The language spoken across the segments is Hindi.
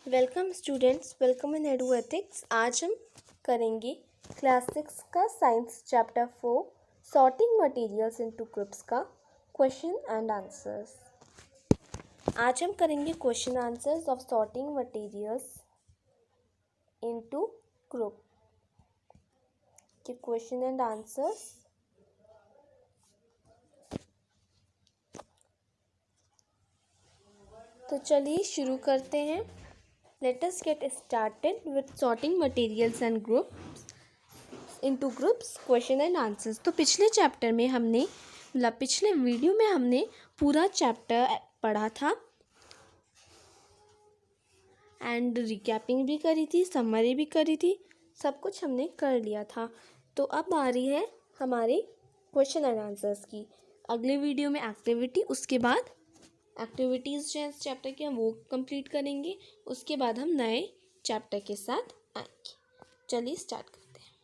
Welcome students, welcome in edu ethics. आज हम करेंगे क्लास 6 का science chapter 4 sorting materials into groups का क्वेश्चन एंड आंसर्स। आज हम करेंगे question answers of sorting materials into group के क्वेश्चन एंड आंसर्स। तो चलिए शुरू करते हैं। Let us get started with sorting materials and groups into groups question and answers। तो पिछले चैप्टर में हमने पिछले वीडियो में हमने पूरा चैप्टर पढ़ा था एंड रिकैपिंग भी करी थी, समरी भी करी थी, सब कुछ हमने कर लिया था। तो अब आ रही है हमारे क्वेश्चन एंड आंसर्स की। अगले वीडियो में एक्टिविटी, उसके बाद एक्टिविटीज़ जो है इस चैप्टर की हम वो कंप्लीट करेंगे। उसके बाद हम नए चैप्टर के साथ आएंगे। चलिए स्टार्ट करते हैं।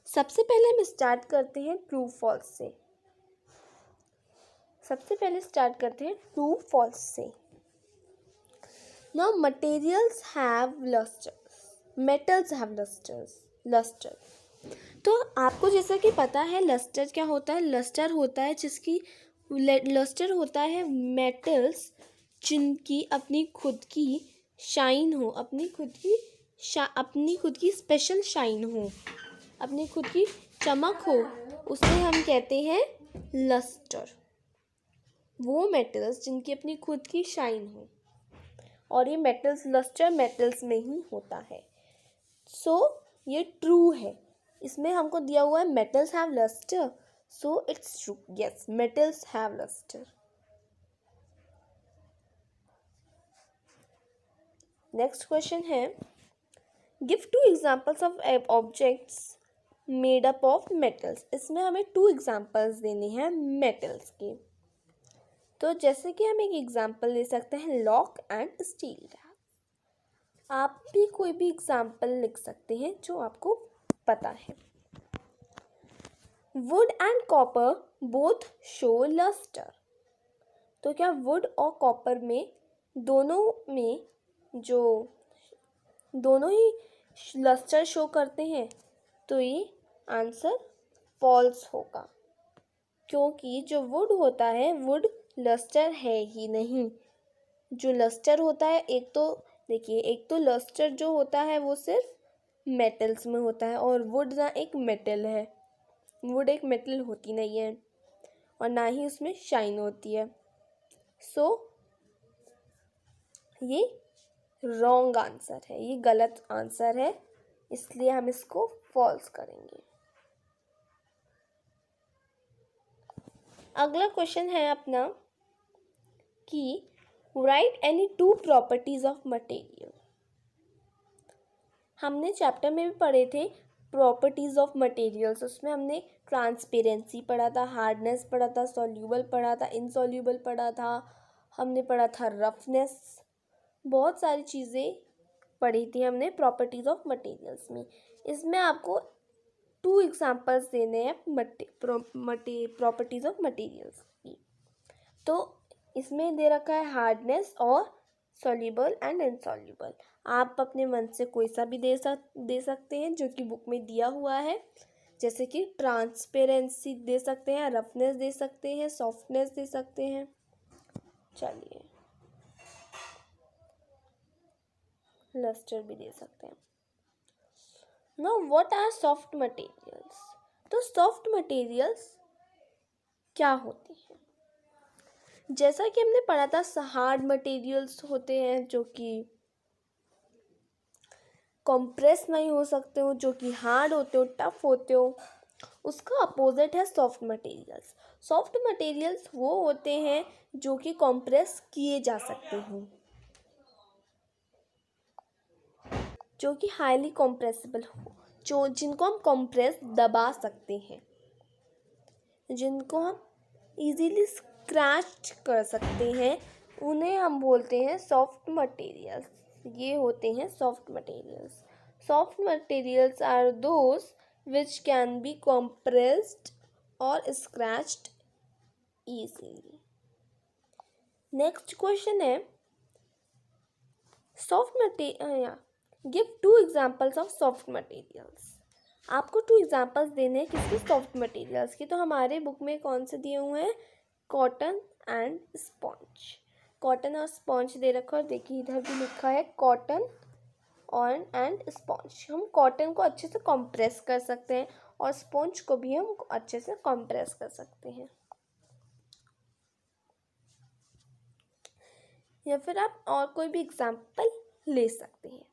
सबसे पहले हम स्टार्ट करते हैं ट्रू फॉल्स से। ट्रू फॉल्स से। Now materials have lustres, metals have lustre. तो आपको जैसा कि पता है लस्टर क्या होता है। लस्टर होता है लस्टर होता है मेटल्स जिनकी अपनी खुद की शाइन हो, अपनी खुद की स्पेशल शाइन हो, अपनी खुद की चमक हो, उसे हम कहते हैं लस्टर। वो मेटल्स जिनकी अपनी खुद की शाइन हो, और ये मेटल्स लस्टर मेटल्स में ही होता है। सो ये ट्रू है। इसमें हमको दिया हुआ है metals have lustre, so it's true. Yes, metals have luster. Next question है, give two examples of objects made up of metals। इसमें हमें 2 examples देने हैं metals के। तो जैसे कि हम एक एग्जाम्पल ले सकते हैं लॉक एंड स्टील रैप। आप भी कोई भी एग्जाम्पल लिख सकते हैं जो आपको पता है। Wood and copper both show lustre. तो क्या वुड और कॉपर में दोनों ही लस्टर शो करते हैं? तो ये आंसर फॉल्स होगा, क्योंकि जो वुड होता है वुड लस्टर है ही नहीं। जो लस्टर होता है एक तो लस्टर जो होता है वो सिर्फ मेटल्स में होता है, और वुड ना एक मेटल है। वुड एक मेटल होती नहीं है और ना ही उसमें शाइन होती है। सो ये रॉन्ग आंसर है, ये गलत आंसर है, इसलिए हम इसको फॉल्स करेंगे। अगला क्वेश्चन है अपना कि right any 2 properties of material. हमने चैप्टर में भी पढ़े थे प्रॉपर्टीज ऑफ मटेरियल्स। उसमें हमने ट्रांसपेरेंसी पढ़ा था, हार्डनेस पढ़ा था, सॉल्यूबल पढ़ा था, इनसॉल्यूबल पढ़ा था, हमने पढ़ा था रफनेस। बहुत सारी चीज़ें पढ़ी थी हमने प्रॉपर्टीज ऑफ मटेरियल्स में। इसमें आपको 2 एग्जांपल्स देने हैं प्रॉपर्टीज ऑफ मटेरियल्स की। तो इसमें दे रखा है हार्डनेस और सॉल्यूबल एंड इनसॉल्यूबल। आप अपने मन से कोई सा भी दे सकते हैं जो कि बुक में दिया हुआ है। जैसे कि ट्रांसपेरेंसी दे सकते हैं, रफनेस दे सकते हैं, सॉफ्टनेस दे सकते हैं। चलिए लस्टर भी दे सकते हैं। Now what are soft materials. तो सॉफ्ट मटेरियल्स क्या होते हैं? जैसा कि हमने पढ़ा था हार्ड मटेरियल्स होते हैं जो कि कंप्रेस नहीं हो सकते हो, जो कि हार्ड होते हो, टफ होते हो। उसका अपोजिट है सॉफ्ट मटेरियल्स। सॉफ्ट मटेरियल्स वो होते हैं जो कि कंप्रेस किए जा सकते हो, जो कि हाईली कंप्रेसिबल हो, जिनको हम कंप्रेस दबा सकते हैं, जिनको हम इजीली स्क्रैच कर सकते हैं, उन्हें हम बोलते हैं सॉफ्ट मटेरियल्स। ये होते हैं soft materials. Soft materials are those which can be compressed और scratched easily। नेक्स्ट क्वेश्चन है soft material, give 2 examples of soft materials. आपको 2 एग्जाम्पल्स देने हैं किसकी, सॉफ्ट मटेरियल्स की। तो हमारे बुक में कौन से दिए हुए हैं, कॉटन एंड स्पॉन्ज। कॉटन और स्पॉन्ज दे रखा है, और देखिए इधर भी लिखा है कॉटन और एंड स्पॉन्ज। हम कॉटन को अच्छे से कंप्रेस कर सकते हैं और स्पॉन्ज को भी हम अच्छे से कंप्रेस कर सकते हैं। या फिर आप और कोई भी एग्जाम्पल ले सकते हैं,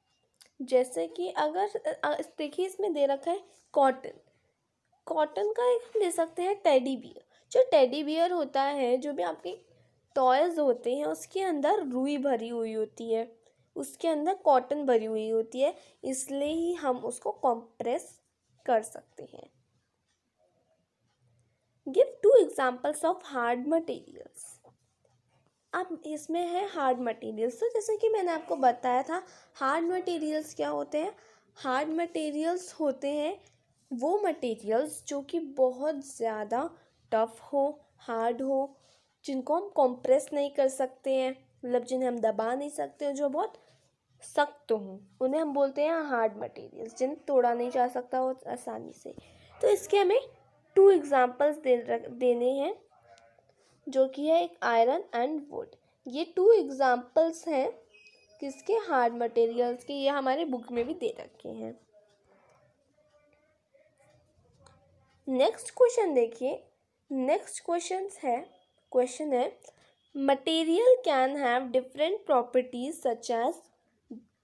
जैसे कि अगर देखिए इसमें दे रखा है कॉटन। कॉटन का एक ले सकते हैं टेडी बियर। जो टेडी बियर होता है, जो भी आपके टॉयज होते हैं, उसके अंदर रुई भरी हुई होती है, उसके अंदर कॉटन भरी हुई होती है, इसलिए ही हम उसको कंप्रेस कर सकते हैं। Give 2 examples of hard materials. अब इसमें है हार्ड मटेरियल्स। तो जैसे कि मैंने आपको बताया था, हार्ड मटेरियल्स क्या होते हैं। हार्ड मटेरियल्स होते हैं वो मटेरियल्स जो कि बहुत ज़्यादा टफ हो, हार्ड हो, जिनको हम कंप्रेस नहीं कर सकते हैं, मतलब जिन्हें हम दबा नहीं सकते हैं, जो बहुत सख्त हों, उन्हें हम बोलते हैं हार्ड मटेरियल्स, जिन्हें तोड़ा नहीं जा सकता हो आसानी से। तो इसके हमें 2 एग्जाम्पल्स देने हैं, जो कि है एक आयरन एंड वुड। ये 2 एग्जाम्पल्स हैं किसके, हार्ड मटेरियल्स के। ये हमारे बुक में भी दे रखे हैं। नेक्स्ट क्वेश्चन देखिए। नेक्स्ट क्वेश्चन है material can have different properties such as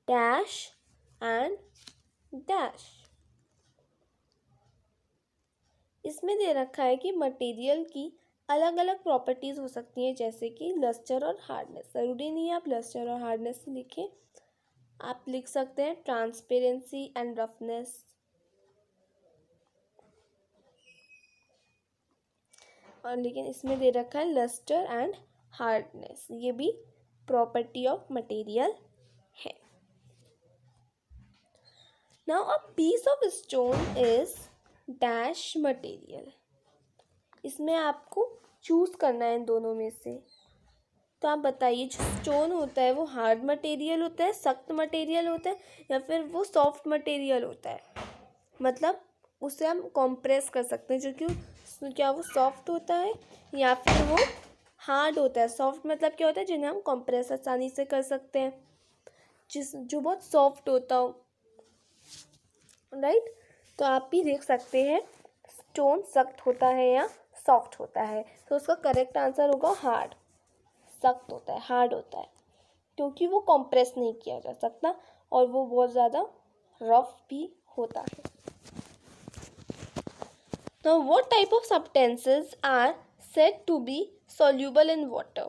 dash and dash. इसमें दे रखा है कि मटेरियल की अलग अलग प्रॉपर्टीज़ हो सकती हैं, जैसे कि लस्टर और हार्डनेस। ज़रूरी नहीं है आप लस्टर और हार्डनेस लिखें, आप लिख सकते हैं ट्रांसपेरेंसी एंड रफनेस। और लेकिन इसमें दे रखा है लस्टर एंड हार्डनेस, ये भी प्रॉपर्टी ऑफ मटेरियल है। Now a piece of stone is dash material. इसमें आपको चूज करना है इन दोनों में से। तो आप बताइए, जो स्टोन होता है वो हार्ड मटेरियल होता है, सख्त मटेरियल होता है, या फिर वो सॉफ्ट मटेरियल होता है, मतलब उसे हम कंप्रेस कर सकते हैं, जो कि क्या वो सॉफ्ट होता है या फिर वो हार्ड होता है। सॉफ्ट मतलब क्या होता है, जिन्हें हम कंप्रेस आसानी से कर सकते हैं, जो बहुत सॉफ्ट होता हो, राइट। तो आप भी देख सकते हैं स्टोन सख्त होता है या सॉफ्ट होता है। तो उसका करेक्ट आंसर होगा हार्ड। सख्त होता है, हार्ड होता है, क्योंकि वो कंप्रेस नहीं किया जा सकता और वो बहुत ज़्यादा रफ भी होता है। Now what type of substances are said to be soluble in water?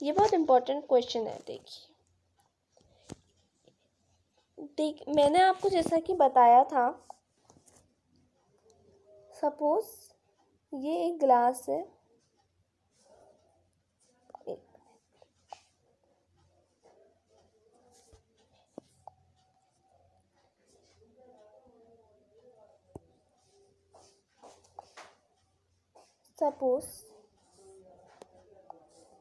ये बहुत इंपॉर्टेंट क्वेश्चन है। मैंने आपको जैसा कि बताया था, सपोज ये एक ग्लास है, सपोज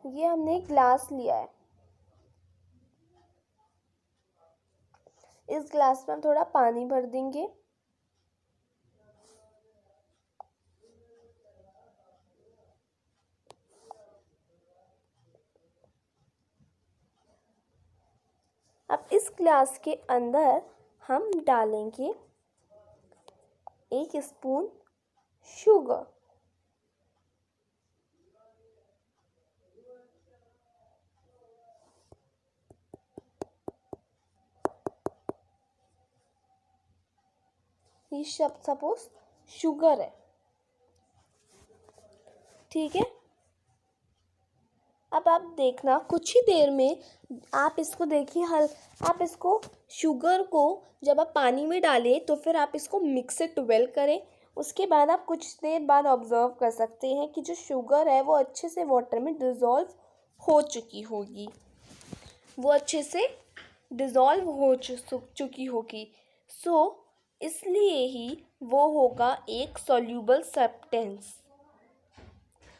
ये हमने एक ग्लास लिया है, इस ग्लास में हम थोड़ा पानी भर देंगे, अब इस ग्लास के अंदर हम डालेंगे 1 स्पून शुगर। ये शब्द सपोज शुगर है, ठीक है। अब आप देखना कुछ ही देर में आप इसको देखिए, आप इसको शुगर को जब आप पानी में डालें तो फिर आप इसको मिक्स इट वेल करें। उसके बाद आप कुछ देर बाद ऑब्जर्व कर सकते हैं कि जो शुगर है वो अच्छे से वाटर में डिज़ोल्व हो चुकी होगी, वो अच्छे से डिज़ोल्व हो चुकी होगी। सो इसलिए ही वो होगा एक सॉल्यूबल सब्सटेंस,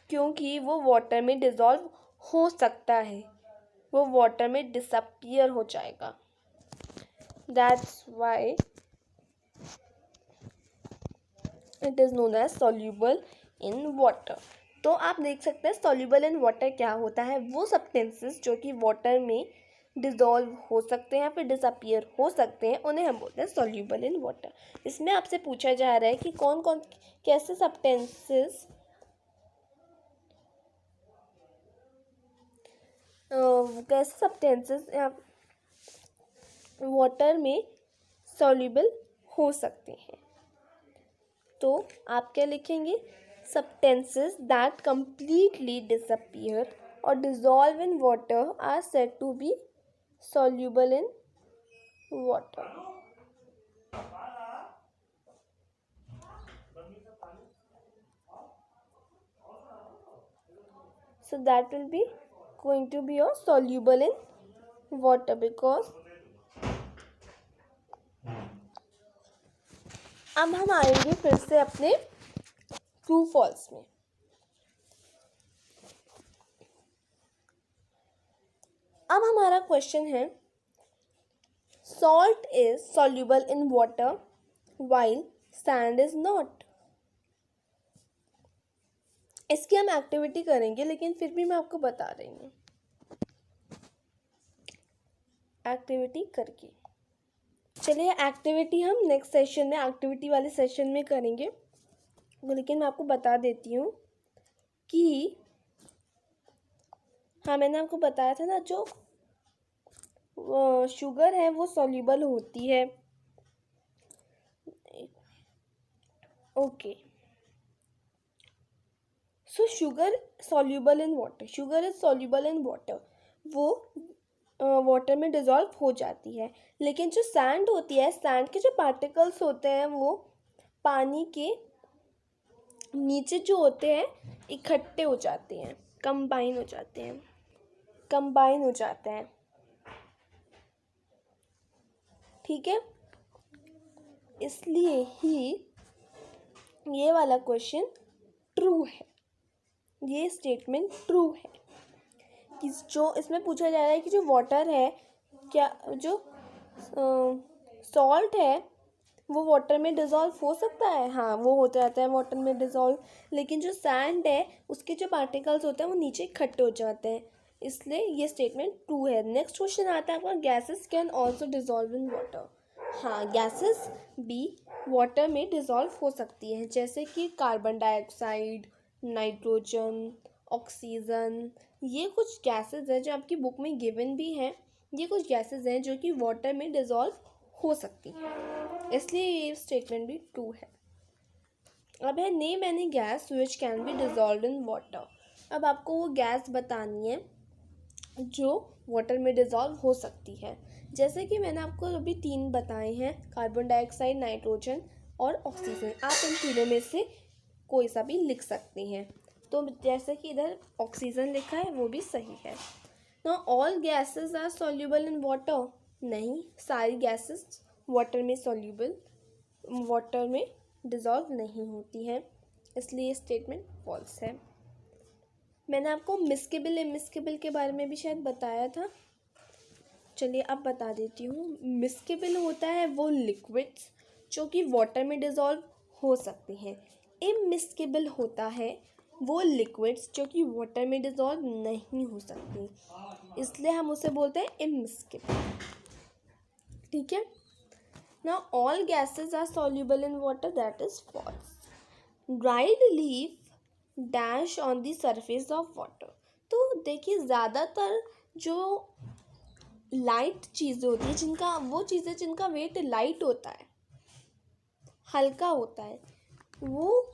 क्योंकि वो वाटर में डिज़ोल्व हो सकता है। वो वाटर में डिसअपियर हो जाएगा। That's why it is known as soluble in water. तो आप देख सकते हैं सॉल्यूबल इन वाटर क्या होता है, वो सब्सटेंसेस जो कि वाटर में डिज़ोल्व हो सकते हैं या फिर डिसअपियर हो सकते हैं, उन्हें हम बोलते हैं सॉल्यूबल इन वाटर। इसमें आपसे पूछा जा रहा है कि कौन कौन कैसे सब्सटेंसेस वाटर में सॉल्यूबल हो सकते हैं। तो आप क्या लिखेंगे, substances that completely disappear or dissolve in water are said to be soluble in water. So that will be going to be your soluble in water because अब हम आएंगे फिर से अपने ट्रू फॉल्स में। अब हमारा क्वेश्चन है salt is soluble in water while sand is not. इसकी हम एक्टिविटी करेंगे, लेकिन फिर भी मैं आपको बता रही हूँ एक्टिविटी करके। चलिए एक्टिविटी हम नेक्स्ट सेशन में, एक्टिविटी वाले सेशन में करेंगे, लेकिन मैं आपको बता देती हूँ कि हाँ मैंने आपको बताया था ना, जो शुगर है वो सॉल्यूबल होती है। Okay, so sugar soluble in water, sugar is soluble in water, वो वाटर में डिज़ोल्व हो जाती है। लेकिन जो सैंड होती है, सैंड के जो पार्टिकल्स होते हैं वो पानी के नीचे जो होते हैं इकट्ठे हो जाते हैं, कंबाइन हो जाते हैं, कंबाइन हो जाते हैं। ठीक है, इसलिए ही ये वाला क्वेश्चन ट्रू है, ये स्टेटमेंट ट्रू है कि जो इसमें पूछा जा रहा है कि जो वाटर है, क्या जो सॉल्ट है वो वाटर में डिज़ोल्व हो सकता है, हाँ वो हो जाता है वाटर में डिज़ोल्व, लेकिन जो सैंड है उसके जो पार्टिकल्स होते हैं वो नीचे इकट्ठे हो जाते हैं, इसलिए ये स्टेटमेंट ट्रू है। नेक्स्ट क्वेश्चन आता है आपका, gases can also dissolve in water. हाँ, गैसेस भी वाटर में डिज़ोल्व हो सकती हैं, जैसे कि कार्बन डाइऑक्साइड, नाइट्रोजन, ऑक्सीजन, ये कुछ गैसेस हैं जो आपकी बुक में गिवन भी हैं। ये कुछ गैसेस हैं जो कि वाटर में डिज़ोल्व हो सकती हैं, इसलिए ये स्टेटमेंट भी ट्रू है। अब है name any gas which can B dissolve in water. अब आपको वो गैस बतानी है जो वाटर में डिज़ोल्व हो सकती है, जैसे कि मैंने आपको अभी 3 बताए हैं, कार्बन डाइऑक्साइड, नाइट्रोजन और ऑक्सीजन। आप इन तीनों में से कोई सा भी लिख सकते हैं। तो जैसे कि इधर ऑक्सीजन लिखा है वो भी सही है। ना all gases are soluble in water, नहीं सारी गैसेस वाटर में सॉल्यूबल, वाटर में डिज़ोल्व नहीं होती हैं, इसलिए स्टेटमेंट फॉल्स है। मैंने आपको मिस्केबल इमिस्केबल के बारे में भी शायद बताया था, चलिए अब बता देती हूँ। मिस्केबल होता है वो लिक्विड्स जो कि वाटर में डिज़ोल्व हो सकते हैं, इमिस्केबल होता है वो लिक्विड्स जो कि वाटर में डिज़ोल्व नहीं हो सकती, इसलिए हम उसे बोलते हैं इमिस्केबल। ठीक है ना, all gases are soluble in water, that is false. Dried leaf dash on the surface of water. तो देखिए ज़्यादातर जो लाइट चीज़ें होती हैं, जिनका वो चीज़ें जिनका वेट लाइट होता है, हल्का होता है, वो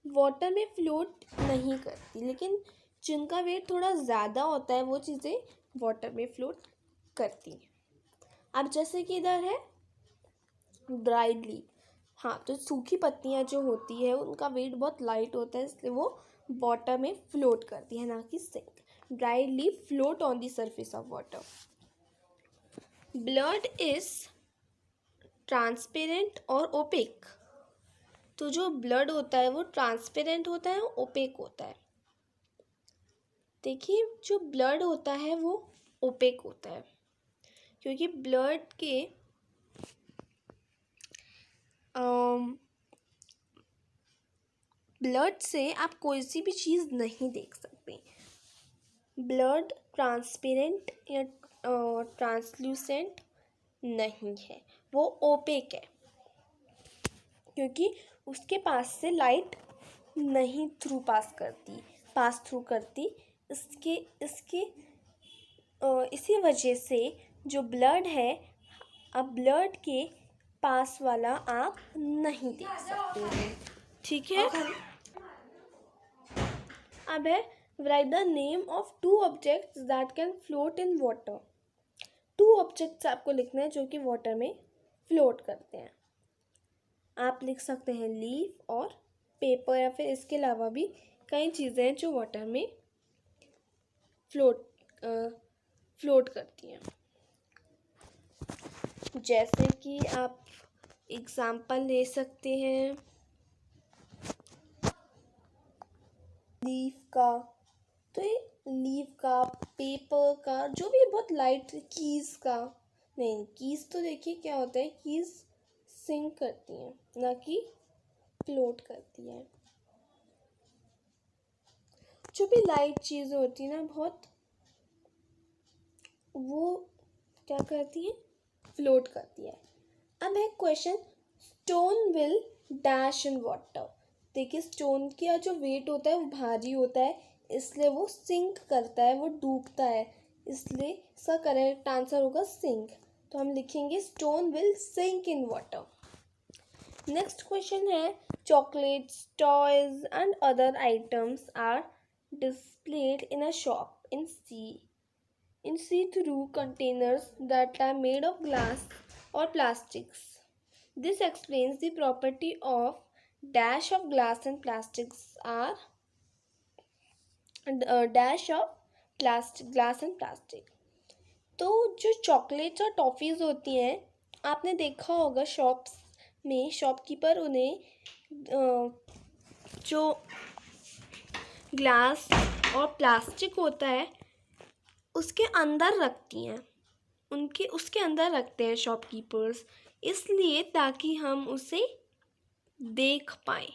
वाटर में फ्लोट नहीं करती, लेकिन जिनका वेट थोड़ा ज़्यादा होता है वो चीज़ें वाटर में फ्लोट करती हैं। अब जैसे कि इधर है ड्राइड लीफ, हाँ तो सूखी पत्तियाँ जो होती है उनका वेट बहुत लाइट होता है, इसलिए वो वाटर में फ्लोट करती है, ना कि sink. Dried leaf float on the surface of water. Blood is transparent और ओपेक। तो जो ब्लड होता है वो ट्रांसपेरेंट होता है, ओपेक होता है। देखिए जो ब्लड होता है वो ओपेक होता है, क्योंकि ब्लड से आप कोई सी भी चीज़ नहीं देख सकते। ब्लड ट्रांसपेरेंट या ट्रांसल्यूसेंट नहीं है, वो ओपेक है, क्योंकि उसके पास से लाइट नहीं पास थ्रू करती। इसके इसके इसी वजह से जो ब्लड है, अब ब्लड के पास वाला आप नहीं देख सकते हैं, ठीक है। अब है right the name of 2 objects that can float in water. 2 objects आपको लिखना है जो कि वाटर में फ्लोट करते हैं। आप लिख सकते हैं लीफ और पेपर, या फिर इसके अलावा भी कई चीज़ें हैं जो वाटर में फ्लोट करती हैं। जैसे कि आप एग्जाम्पल ले सकते हैं लीफ का, तो ये लीफ का, पेपर का, जो भी बहुत लाइट, कीज़ का नहीं, कीज़ तो देखिए क्या होता है, कीज़ सिंक करती हैं ना कि फ्लोट करती है। जो भी लाइट चीज़ें होती है ना बहुत, वो क्या करती है, फ्लोट करती है। अब है question, stone will dash in water. देखिए स्टोन का जो वेट होता है वो भारी होता है, इसलिए वो सिंक करता है, वो डूबता है, इसलिए इसका करेक्ट आंसर होगा सिंक। तो हम लिखेंगे stone will sink in water. Next question है, chocolates, toys and other items are displayed in a shop in see-through containers that are made of glass or plastics. This explains the property of dash of glass and plastics are dash of glass and plastic. तो जो चॉकलेट्स और टॉफ़ीज़ होती हैं, आपने देखा होगा शॉप्स में शॉपकीपर उन्हें जो ग्लास और प्लास्टिक होता है उसके अंदर रखती हैं, उसके अंदर रखते हैं शॉपकीपर्स, इसलिए ताकि हम उसे देख पाएँ,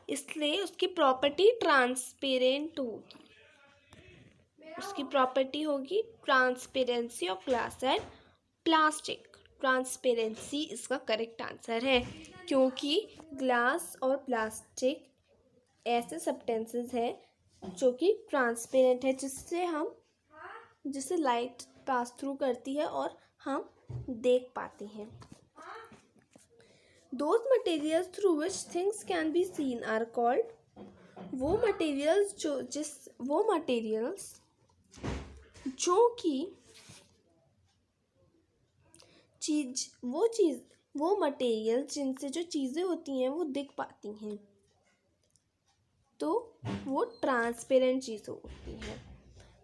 इसलिए उसकी प्रॉपर्टी ट्रांसपेरेंट होगी, उसकी प्रॉपर्टी होगी transparency of glass and plastic. Transparency इसका करेक्ट आंसर है, क्योंकि ग्लास और प्लास्टिक ऐसे सब्सटेंसेस हैं जो कि ट्रांसपेरेंट है, जिससे लाइट पास थ्रू करती है और हम देख पाते हैं। Those materials through which things can be seen are called, वो मटेरियल्स जो कि वो मटेरियल जिनसे जो चीज़ें होती हैं वो दिख पाती हैं, तो वो ट्रांसपेरेंट चीज़ें होती हैं।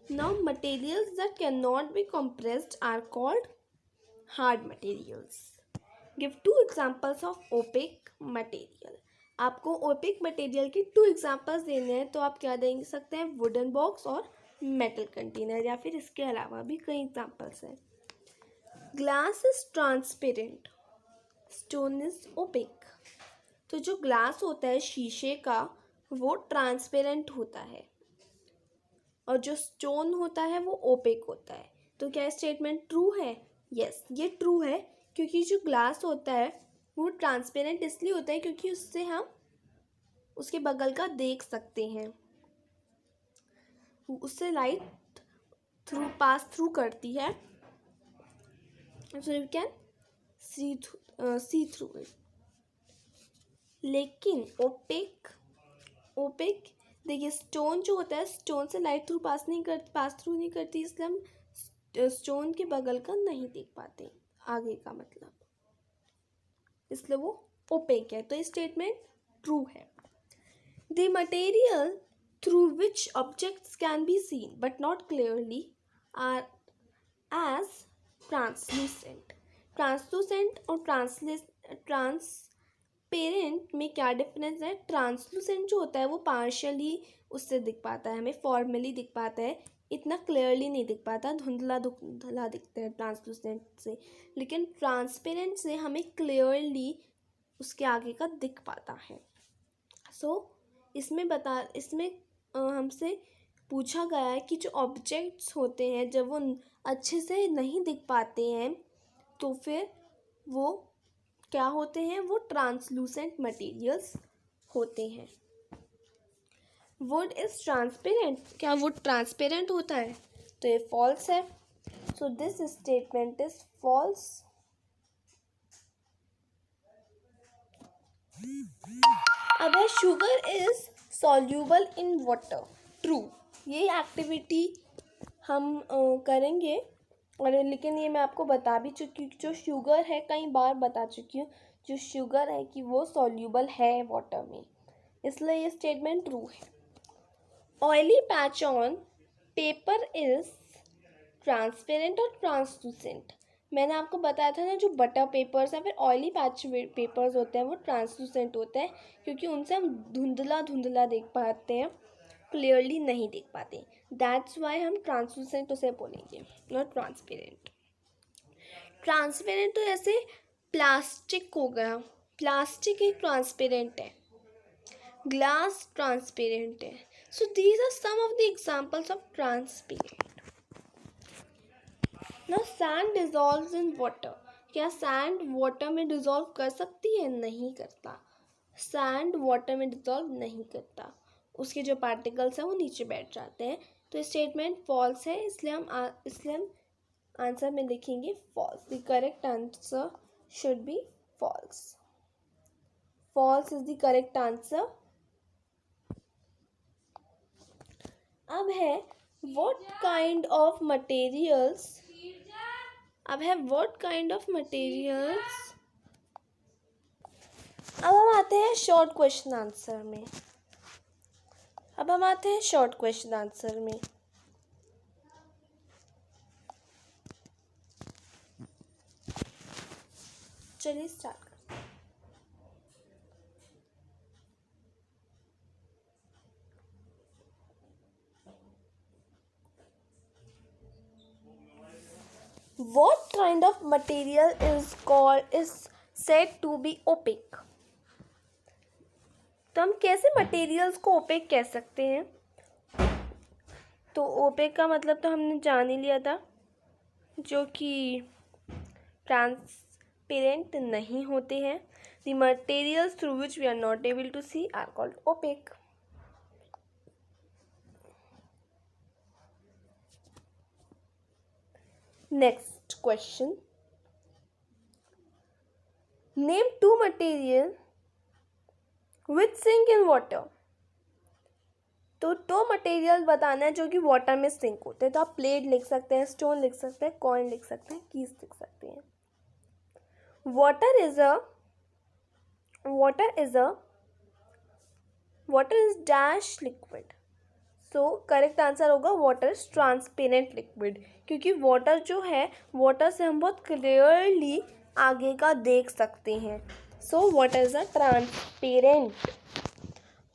Now materials that cannot be compressed are called hard materials. Give 2 examples of opaque material. आपको ओपेक मटेरियल के 2 एग्जाम्पल्स देने हैं, तो आप क्या दे सकते हैं, वुडन बॉक्स और मेटल कंटेनर, या फिर इसके अलावा भी कई एग्जाम्पल्स हैं। Glass is transparent, stone is opaque. तो जो ग्लास होता है शीशे का वो ट्रांसपेरेंट होता है, और जो स्टोन होता है वो ओपेक होता है। तो क्या स्टेटमेंट ट्रू है? यस, ये ट्रू है, क्योंकि जो ग्लास होता है वो ट्रांसपेरेंट इसलिए होता है क्योंकि उससे हम उसके बगल का देख सकते हैं, उससे लाइट पास थ्रू करती है, so you can see through it. लेकिन ओपेक देखिए स्टोन जो होता है, स्टोन से लाइट पास थ्रू नहीं करती, इसलिए हम स्टोन के बगल का नहीं देख पाते आगे का मतलब, इसलिए वो ओपेक है। तो ये स्टेटमेंट ट्रू है। The material through which objects can be seen but not clearly are as translucent. Translucent और ट्रांसपेरेंट में क्या डिफरेंस है? ट्रांसलूसेंट जो होता है वो पार्शियली उससे दिख पाता है, हमें फॉर्मली दिख पाता है, इतना क्लियरली नहीं दिख पाता, धुंधला धुंधला दिखते हैं ट्रांसलूसेंट से, लेकिन ट्रांसपेरेंट से हमें क्लियरली उसके आगे का दिख पाता है। इसमें हमसे पूछा गया है कि जो ऑब्जेक्ट्स होते हैं जब वो अच्छे से नहीं दिख पाते हैं तो फिर वो क्या होते हैं, वो ट्रांसलूसेंट मटेरियल्स होते हैं। वुड इज ट्रांसपेरेंट, क्या वुड ट्रांसपेरेंट होता है? तो ये फॉल्स है। So this statement is false. अब है sugar is soluble in water, true. ये एक्टिविटी हम करेंगे, और लेकिन ये मैं आपको बता भी चुकी हूँ, जो शुगर है कई बार बता चुकी हूँ, जो शुगर है कि वो सॉल्यूबल है वाटर में, इसलिए ये स्टेटमेंट ट्रू है। Oily patch on paper is transparent और ट्रांसलूसेंट। मैंने आपको बताया था ना, जो बटर पेपर्स हैं फिर ऑयली पैच पेपर्स होते हैं वो ट्रांसलूसेंट होते हैं, क्योंकि उनसे हम धुंधला धुंधला देख पाते हैं, क्लियरली नहीं देख पाते। दैट्स वाई हम ट्रांसलूसेंट उसे बोलेंगे, नॉट ट्रांसपेरेंट। ट्रांसपेरेंट तो ऐसे प्लास्टिक हो गया, प्लास्टिक एक ट्रांसपेरेंट है, ग्लास ट्रांसपेरेंट है। So these are some of the examples of transparent. Now sand dissolves in water, क्या सैंड वाटर में डिजॉल्व कर सकती है? नहीं करता, सैंड वाटर में डिजॉल्व नहीं करता, उसके जो पार्टिकल्स हैं वो नीचे बैठ जाते हैं। तो स्टेटमेंट फॉल्स है, इसलिए हम आंसर में लिखेंगे false. The correct answer should be false. False is the correct answer. अब है what kind of materials, अब हम आते हैं शॉर्ट क्वेश्चन आंसर में। चलिए स्टार्ट करते हैं। What kind of material is said to be opaque? तो हम कैसे मटेरियल्स को ओपेक कह सकते हैं? तो ओपेक का मतलब तो हमने जान ही लिया था, जो कि ट्रांसपेरेंट नहीं होते हैं। The materials through which we are not able to see are called opaque. Next question. Name two material which sink in water. तो दो मटेरियल बताना है जो कि वाटर में सिंक होते हैं। तो आप प्लेट लिख सकते हैं, स्टोन लिख सकते हैं, कॉइन लिख सकते हैं, कीज लिख सकते हैं। water is dash liquid. So correct answer होगा वाटर इज ट्रांसपेरेंट लिक्विड, क्योंकि वाटर जो है, वाटर से हम बहुत क्लियरली आगे का देख सकते हैं। So water is a transparent.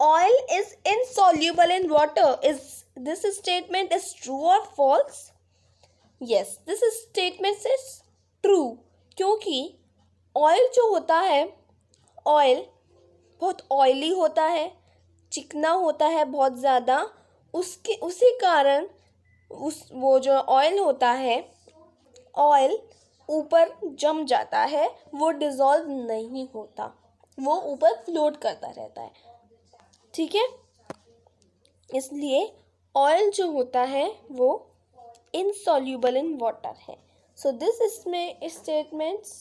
Oil is insoluble in water, is this statement is true और false? Yes, this statement is true, क्योंकि ऑयल जो होता है, ऑयल बहुत ऑयली होता है, चिकना होता है बहुत ज़्यादा, उसी कारण वो जो ऑयल होता है, ऑयल ऊपर जम जाता है, वो डिज़ोल्व नहीं होता, वो ऊपर फ्लोट करता रहता है। ठीक है, इसलिए ऑयल जो होता है वो इनसॉल्यूबल इन वाटर है। सो दिस इसमें स्टेटमेंट्स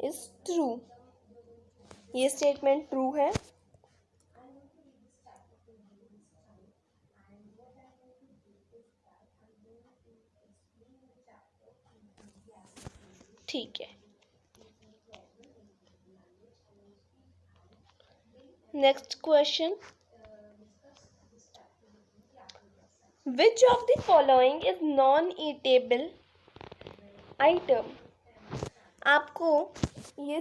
इज ट्रू, ये स्टेटमेंट ट्रू है। ठीक है, next question. Which of the following is non eatable item? आपको ये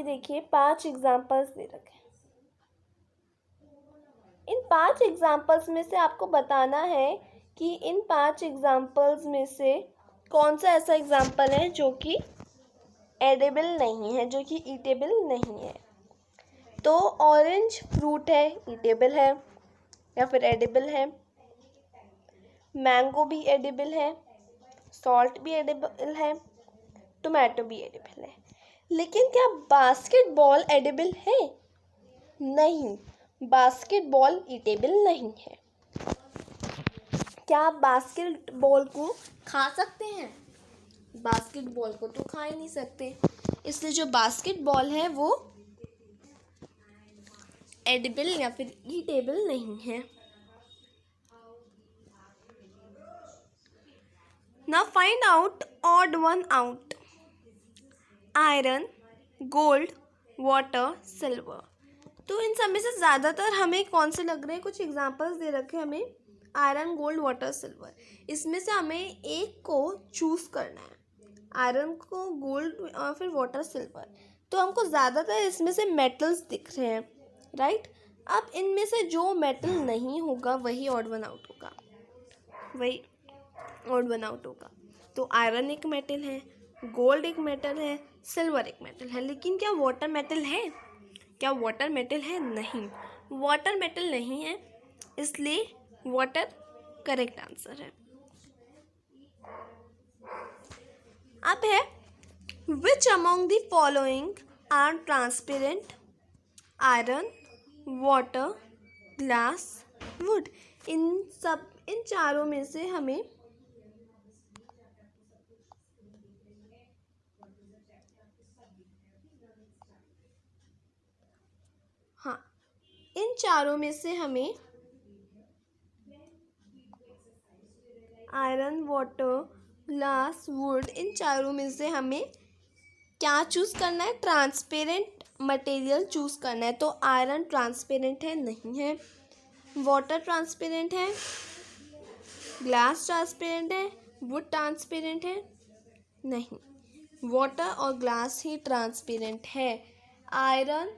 देखिए 5 एग्जाम्पल्स दे रखे हैं। इन 5 एग्जाम्पल्स में से आपको बताना है कि इन 5 एग्जाम्पल्स में से कौन सा ऐसा एग्जाम्पल है जो कि एडिबल नहीं है, जो कि ईटेबल नहीं है। तो ऑरेंज फ्रूट है, ईटेबल है या फिर एडिबल है। मैंगो भी एडिबल है, सॉल्ट भी एडिबल है, टोमेटो भी एडिबल है। लेकिन क्या बास्केटबॉल एडिबल है? नहीं, बास्केटबॉल ईटेबल नहीं है। क्या आप बास्केटबॉल को खा सकते हैं? बास्केटबॉल को तो खा ही नहीं सकते, इसलिए जो बास्केटबॉल है वो एडिबल या फिर ईटेबल नहीं है। Now find out odd one out. Iron, gold, water, silver. तो इन सब में से ज़्यादातर हमें कौन से लग रहे हैं? कुछ एग्जांपल्स दे रखे हैं हमें, आयरन, गोल्ड, वाटर, सिल्वर। इसमें से हमें एक को चूज़ करना है, आयरन को, गोल्ड और फिर वाटर, सिल्वर। तो हमको ज़्यादातर इसमें से मेटल्स दिख रहे हैं, राइट। अब इनमें से जो मेटल नहीं होगा वही ऑड वन आउट होगा, वही ऑड वन आउट होगा। तो आयरन एक मेटल है, गोल्ड एक मेटल है, सिल्वर एक मेटल है। लेकिन क्या वाटर मेटल है? क्या वाटर मेटल है? नहीं, वाटर मेटल नहीं है, इसलिए वाटर करेक्ट आंसर है। अब है which among the following are transparent? Iron, water, glass, wood. इन चारों में से हमें इन चारों में से हमें आयरन, वाटर, ग्लास, वुड, इन चारों में से हमें क्या चूज़ करना है? ट्रांसपेरेंट मटेरियल चूज़ करना है। तो आयरन ट्रांसपेरेंट है? नहीं है। वाटर ट्रांसपेरेंट है? ग्लास ट्रांसपेरेंट है? वुड ट्रांसपेरेंट है? नहीं, वाटर और ग्लास ही ट्रांसपेरेंट है, आयरन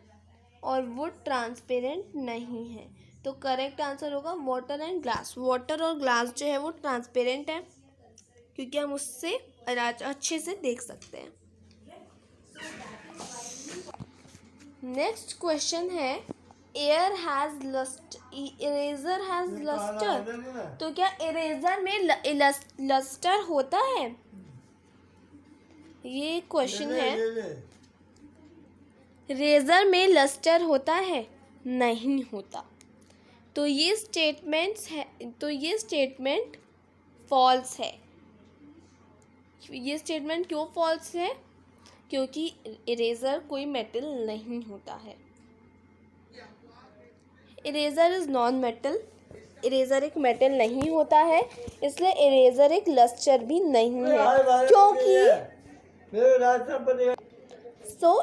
और वुड ट्रांसपेरेंट नहीं है। तो करेक्ट आंसर होगा वाटर एंड ग्लास। वाटर और ग्लास जो है वो ट्रांसपेरेंट है, क्योंकि हम उससे अच्छे से देख सकते हैं। नेक्स्ट क्वेश्चन है air has lust, eraser has lustre. तो क्या इरेजर में लस्टर होता है? ये क्वेश्चन है, रेजर में लस्टर होता है? नहीं होता। तो ये स्टेटमेंट फॉल्स है। ये स्टेटमेंट क्यों फॉल्स है? क्योंकि इरेजर कोई मेटल नहीं होता है। Eraser is non metal, eraser एक मेटल नहीं होता है, इसलिए इरेजर एक लस्टर भी नहीं है। क्योंकि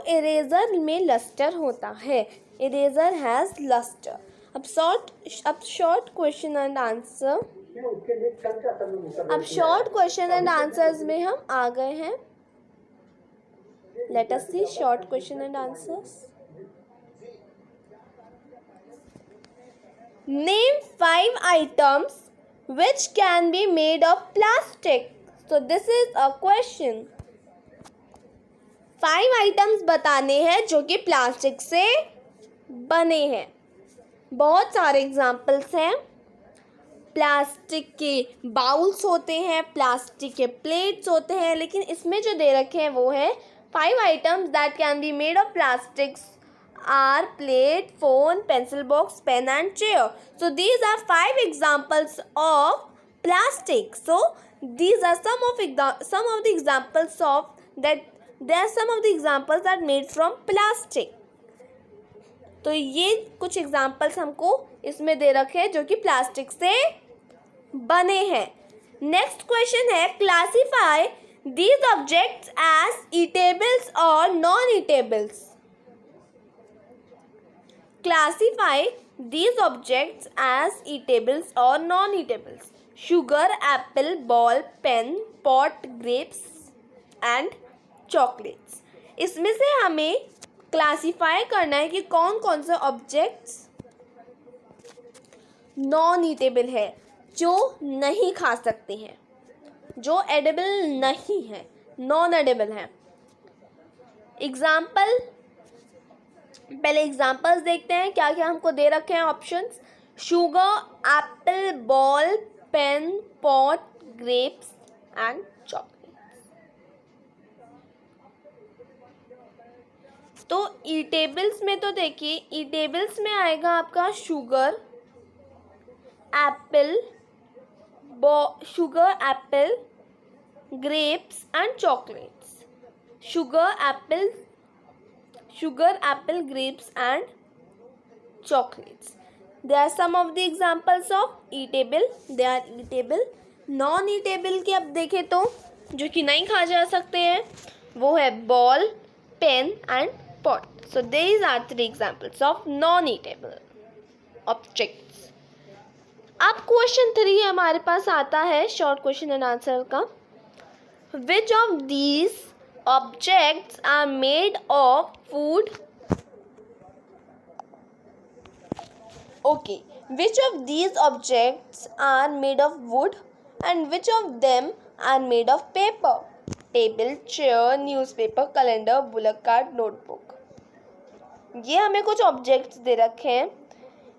इरेजर में लस्टर होता है, इरेजर हैज लस्टर। अब शॉर्ट क्वेश्चन एंड आंसर्स में हम आ गए हैं। Let us see short question and answers. Name 5 items which can be made of plastic. So this is a question. 5 items बताने हैं जो कि प्लास्टिक से बने हैं। बहुत सारे एग्जाम्पल्स हैं। प्लास्टिक के बाउल्स होते हैं, प्लास्टिक के प्लेट्स होते हैं, लेकिन इसमें जो दे रखे हैं वो है 5 items that can be made of plastics are plate, phone, pencil box, pen and chair. So these are 5 examples of plastic. So these are some of the examples of that. There are some of the examples that made from plastic. तो ये कुछ एग्जाम्पल्स हमको इसमें दे रखे हैं जो कि प्लास्टिक से बने हैं। नेक्स्ट क्वेश्चन है classify these objects as edibles और non edibles. Classify these objects as edibles और non edibles. Sugar, apple, ball, pen, pot, grapes and chocolates. इसमें से हमें क्लासीफाई करना है कि कौन कौन से ऑब्जेक्ट्स नॉन ईटेबल है। जो नहीं खा सकते हैं, जो एडिबल नहीं है, नॉन एडिबल हैं। एग्जाम्पल, पहले एग्जाम्पल्स देखते हैं क्या क्या हमको दे रखे हैं options. Sugar, apple, ball, pen, pot, grapes and chocolate. तो ईटेबल्स में तो देखिए, ईटेबल्स में आएगा आपका sugar, apple, sugar, apple, grapes and chocolates. Sugar, apple, grapes and chocolates. They are some of the examples of eatable. They are eatable. Non-eatable के अब देखें तो जो कि नहीं खा जा सकते हैं वो है ball, pen and pot. So these are 3 examples of non-eatable objects. अब क्वेश्चन 3 हमारे पास आता है शॉर्ट क्वेश्चन एंड आंसर का। Which of these objects are made of food? Okay, which of these objects are made of wood and which of them are made of paper? Table, chair, newspaper, calendar, bullock cart, notebook. ये हमें कुछ ऑब्जेक्ट्स दे रखे हैं,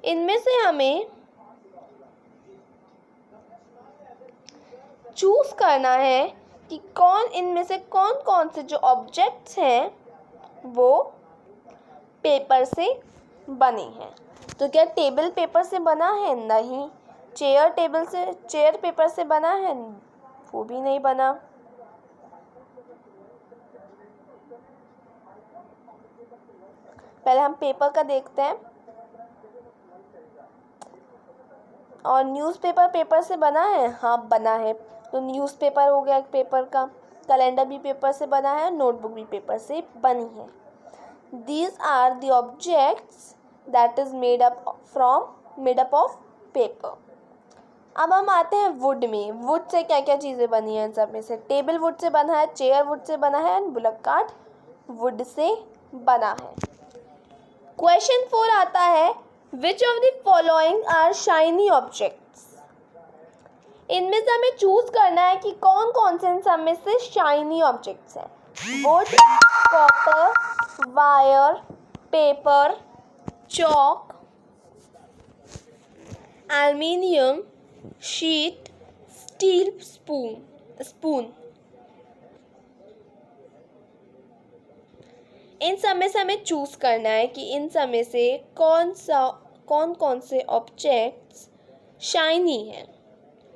इनमें से हमें चूज करना है कि कौन इनमें से कौन कौन से जो ऑब्जेक्ट्स हैं वो पेपर से बने हैं। तो क्या टेबल पेपर से बना है? नहीं। चेयर पेपर से बना है? वो भी नहीं बना। पहले हम पेपर का देखते हैं। और न्यूज़पेपर पेपर से बना है? हाँ बना है। तो न्यूज़पेपर हो गया एक पेपर का, कैलेंडर भी पेपर से बना है, नोटबुक भी पेपर से बनी है। These are the objects that is made up of paper. अब हम आते हैं वुड में। वुड से क्या क्या चीज़ें बनी हैं? इन सब में से टेबल वुड से बना है, चेयर वुड से बना है and bullock cart would say बना है। क्वेश्चन 4 आता है Which of the following are shiny objects? इनमें से हमें चूज करना है कि कौन कौन से इन सब में से शाइनी ऑब्जेक्ट्स हैं। Wood, copper, wire, paper, chalk, aluminium, sheet, steel, spoon. इन सब में से हमें चूज करना है कि इन सब में से कौन कौन से ऑब्जेक्ट्स शाइनी हैं।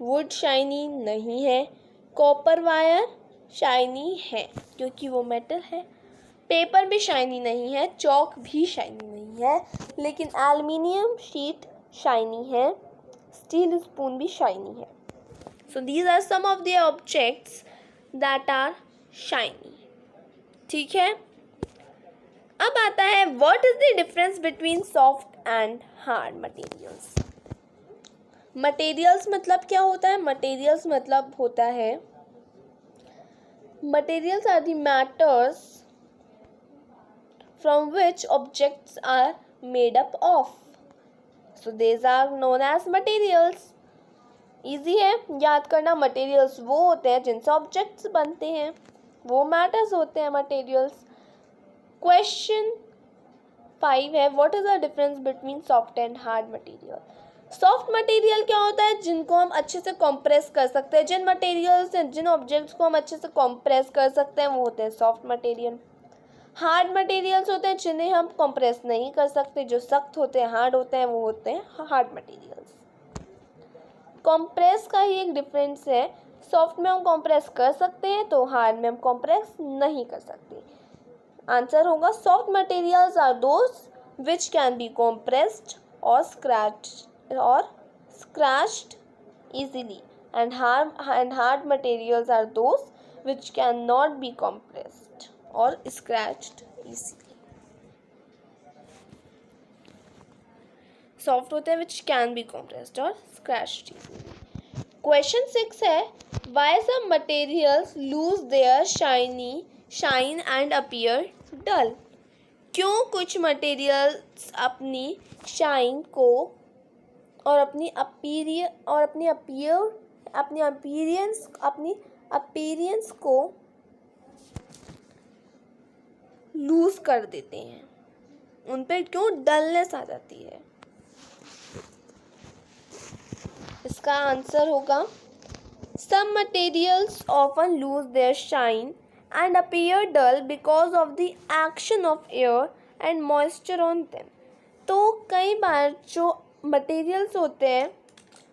वुड शाइनी नहीं है, कॉपर वायर शाइनी है क्योंकि वो मेटल है, पेपर भी शाइनी नहीं है, चॉक भी शाइनी नहीं है, लेकिन एल्युमिनियम शीट शाइनी है, स्टील स्पून भी शाइनी है। So these are some of the objects that are shiny. ठीक है, अब आता है what is the difference between soft and hard materials. Materials मतलब क्या होता है? मटेरियल्स मतलब होता है materials are the matters from which objects are made up of. So these are known as materials. Easy है याद करना। मटेरियल्स वो होते हैं जिनसे ऑब्जेक्ट्स बनते हैं, वो मैटर्स होते हैं मटेरियल्स। क्वेश्चन 5 है what is the difference between soft and hard material. Soft material क्या होता है? जिनको हम अच्छे से कंप्रेस कर सकते हैं, जिन मटेरियल्स हैं, जिन ऑब्जेक्ट्स को हम अच्छे से कंप्रेस कर सकते हैं वो होते हैं सॉफ्ट मटेरियल। हार्ड मटेरियल्स होते हैं जिन्हें हम कंप्रेस नहीं कर सकते, जो सख्त होते हैं, हार्ड होते हैं, वो होते हैं हार्ड मटेरियल्स। कंप्रेस का ही एक डिफरेंस है, सॉफ्ट में हम कंप्रेस कर सकते हैं तो हार्ड में हम कंप्रेस नहीं कर सकते। आंसर होगा soft materials are those which can be compressed और scratched easily and hard materials are those which cannot be compressed or scratched easily. Soft होते हैं which can be compressed or scratched easily. Question 6 है why some materials lose their shine and appear dull? क्यों कुछ मटेरियल्स अपनी शाइन को और अपनी अपीयरेंस को लूज कर देते हैं, उन पे क्यों डलनेस आ जाती है। इसका आंसर होगा some materials often lose their shine and appear dull because of the action of air and moisture on them। तो कई बार जो मटेरियल्स होते हैं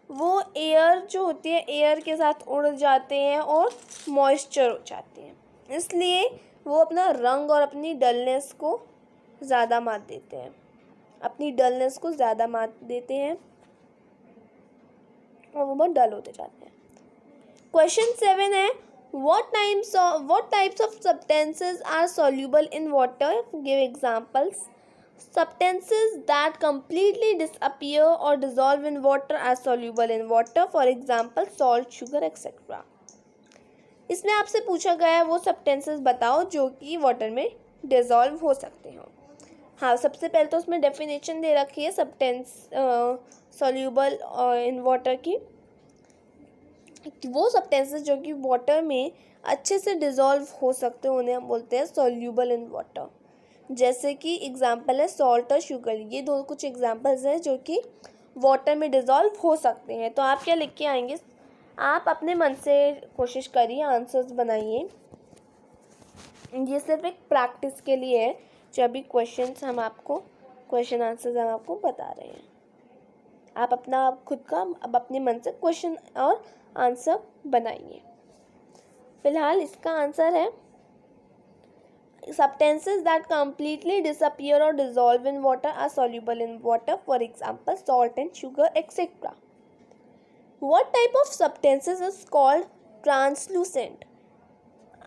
वो एयर जो होती है एयर के साथ उड़ जाते हैं और मॉइस्चर हो जाते हैं, इसलिए वो अपना रंग और अपनी डलनेस को ज़्यादा मात देते हैं, और वो बहुत डल होते जाते हैं। क्वेश्चन 7 है what types of substances are soluble in water? Give examples. Substances that completely disappear or dissolve in water are soluble in water. For example, salt, sugar, etc. इसमें आपसे पूछा गया है वो सब्सटेंसेस बताओ जो कि वाटर में डिसॉल्व हो सकते हो। हाँ, सबसे पहले तो उसमें डेफिनेशन दे रखी है सब्सटेंस सॉल्यूबल इन वाटर की। वो सब्सटेंसेस जो कि वाटर में अच्छे से डिसॉल्व हो सकते हैं उन्हें हम बोलते हैं सॉल्यूबल इन वाटर। जैसे कि एग्जांपल है सॉल्ट और शुगर, ये दो कुछ एग्जांपल्स हैं जो कि वाटर में डिसॉल्व हो सकते हैं। तो आप क्या लिख के आएंगे, आप अपने मन से कोशिश करिए, आंसर्स बनाइए। ये सिर्फ एक प्रैक्टिस के लिए है, जो अभी क्वेश्चन आंसर्स हम आपको बता रहे हैं। आप अपना खुद का अब अपने मन से क्वेश्चन और आंसर बनाइए। फिलहाल इसका आंसर है substances that completely disappear or dissolve in water are soluble in water, for example salt and sugar, etc. What type of substances is called translucent?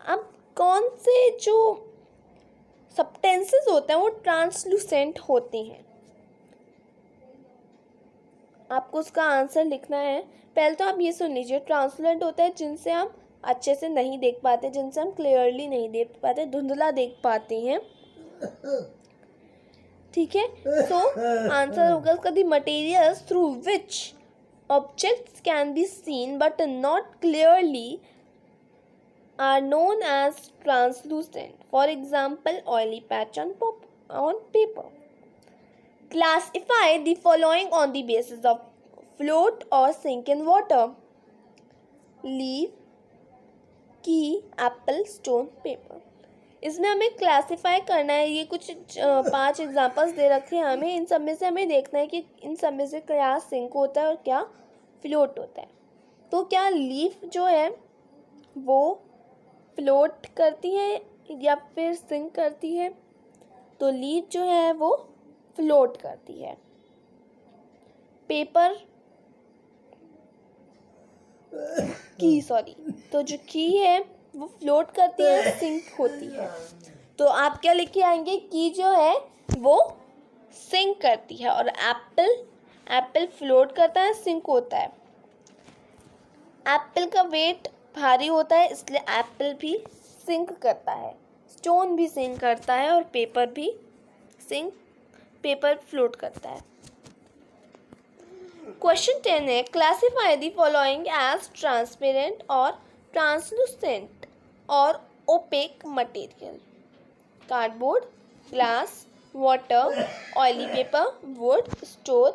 अब कौन से जो substances होते हैं वो ट्रांसलूसेंट होते हैं, आपको उसका आंसर लिखना है। पहले तो आप ये सुन लीजिए, ट्रांसलेंट होता है जिनसे हम अच्छे से नहीं देख पाते, जिनसे हम क्लियरली नहीं देख पाते, धुंधला देख पाते हैं, ठीक है। सो आंसर होगा उसका the materials through which objects can be seen but not clearly are known as translucent, for example oily patch on paper. Classify the following on the basis of float or sink in water. Leaf, key, apple, stone, paper. इसमें हमें क्लासीफाई करना है, ये कुछ 5 एग्जांपल्स दे रखे हैं हमें, इन सब में से हमें देखना है कि इन सब में से क्या सिंक होता है और क्या फ्लोट होता है। तो क्या लीफ जो है वो फ्लोट करती है या फिर सिंक करती है? तो लीफ जो है वो फ्लोट करती है। तो जो की है वो फ्लोट करती है, सिंक होती है। तो आप क्या लिख के आएंगे, की जो है वो सिंक करती है और एप्पल फ्लोट करता है, सिंक होता है। एप्पल का वेट भारी होता है इसलिए एप्पल भी सिंक करता है, स्टोन भी सिंक करता है और पेपर फ्लोट करता है। क्वेश्चन 10 है classify the following as transparent और ट्रांसलूसेंट और opaque material. Cardboard, glass, water, oily paper, wood, stone,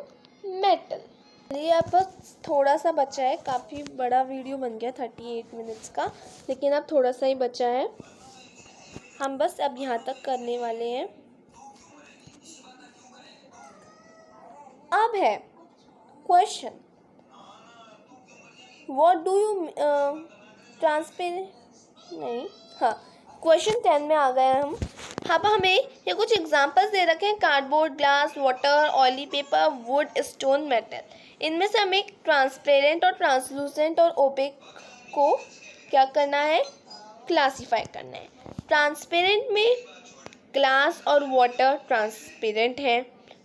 metal. ये अब बस थोड़ा सा बचा है, काफ़ी बड़ा वीडियो बन गया 38 मिनट्स का, लेकिन अब थोड़ा सा ही बचा है, हम बस अब यहाँ तक करने वाले हैं। अब है question, what do you question 10 में आ गए हम। अब हमें ये कुछ एग्जांपल्स दे रखे हैं, cardboard, glass, water, oily paper, wood, stone, metal. इनमें से हमें ट्रांसपेरेंट और ट्रांसलूसेंट और ओपेक को क्या करना है, क्लासीफाई करना है। ट्रांसपेरेंट में ग्लास और वाटर ट्रांसपेरेंट है,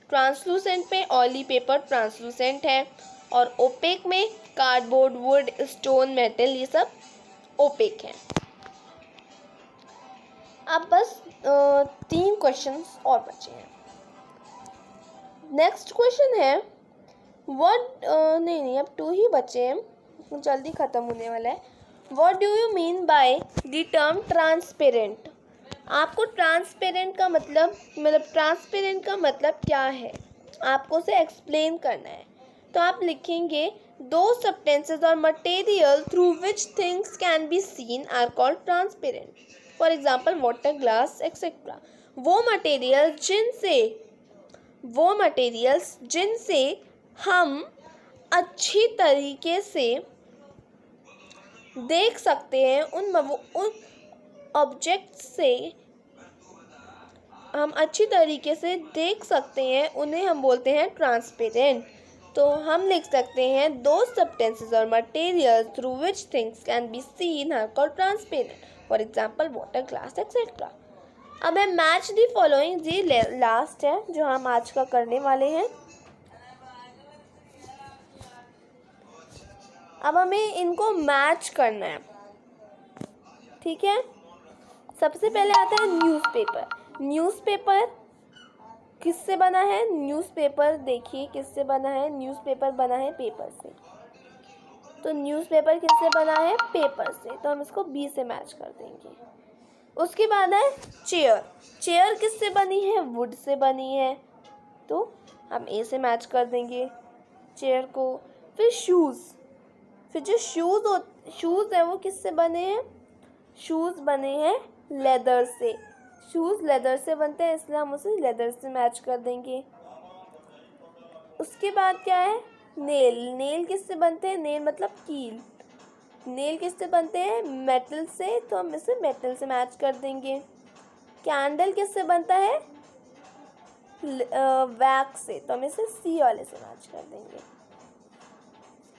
ट्रांसलूसेंट में ऑयली पेपर ट्रांसलूसेंट है, और ओपेक में कार्डबोर्ड, वुड, स्टोन, मेटल, ये सब ओपेक हैं। अब बस 3 क्वेश्चंस और बचे हैं। नेक्स्ट क्वेश्चन है नहीं, अब 2 ही बचे हैं, जल्दी ख़त्म होने वाला है। What do you mean by the term transparent? आपको ट्रांसपेरेंट का मतलब क्या है, आपको उसे एक्सप्लेन करना है। तो आप लिखेंगे दो सब्सटेंसेस और material through which things can be seen are called transparent. For example water, glass etcetera. वो मटेरियल्स जिनसे हम अच्छी तरीके से देख सकते हैं, उन ऑब्जेक्ट से हम अच्छी तरीके से देख सकते हैं, उन्हें हम बोलते हैं ट्रांसपेरेंट। तो हम लिख सकते हैं दो सब्सटेंसेस और materials through which things can be seen are called transparent. For example water, glass etcetera. अब है मैच दी फॉलोइंग, जी लास्ट है जो हम आज का करने वाले हैं। अब हमें इनको मैच करना है, ठीक है। सबसे पहले आता है न्यूज़पेपर किससे बना है? न्यूज़पेपर देखिए किससे बना है, न्यूज़पेपर बना है पेपर से। तो न्यूज़पेपर किससे बना है? पेपर से, तो हम इसको बी से मैच कर देंगे। उसके बाद है चेयर किससे बनी है? वुड से बनी है, तो हम ए से मैच कर देंगे चेयर को। फिर जो शूज़ है वो किससे बने हैं? शूज़ बने हैं लेदर से, शूज़ लेदर से बनते हैं, इसलिए हम उसे लेदर से मैच कर देंगे। उसके बाद क्या है? नेल किससे बनते हैं? नेल मतलब कील। नेल किससे बनते हैं? मेटल से, तो हम इसे मेटल से मैच कर देंगे। कैंडल किससे बनता है? वैक्स से, तो हम इसे सी वाले से मैच कर देंगे।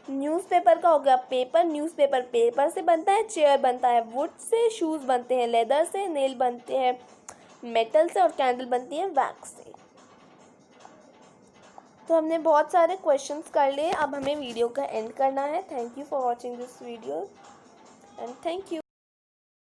न्यूज़पेपर का हो गया पेपर, न्यूज़पेपर पेपर से बनता है, चेयर बनता है वुड से, शूज़ बनते हैं लेदर से, नेल बनते हैं मेटल से और कैंडल बनती है वैक्स से। तो हमने बहुत सारे क्वेश्चंस कर लिए, अब हमें वीडियो का एंड करना है। Thank you for watching this video and thank you.